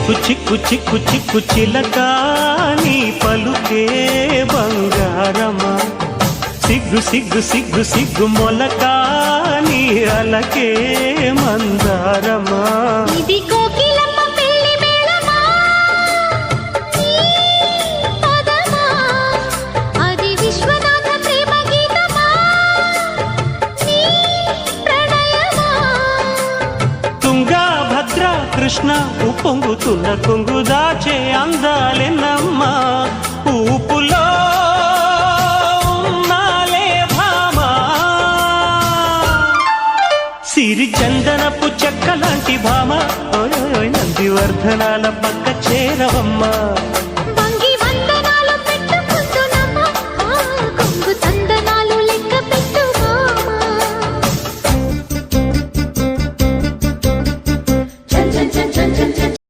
చిక్కు చిక్కు చిక్కు చిక్కు చిలక నీ పలుకే బంగారమా, సిగ్గు సిగ్గు సిగ్గు సిగ్గు మొలక నీ అలకే మందారమా. ఇది కోకిలమ్మ పెళ్లి మేళమా, నీ పదమా, అది విశ్వనాథ ప్రేమ గీతమా, నీ ప్రణయమా. తుంగా భద్ర కృష్ణ ఉప్పొంగుతున్న కొంగు దాచే అందాలెన్నమ్మా, ఊపులో ఉన్నాలే భామా. సిరి చందనపు చెక్క లాంటి భామ, నందివర్ధనాల పక్క చేరవమ్మా.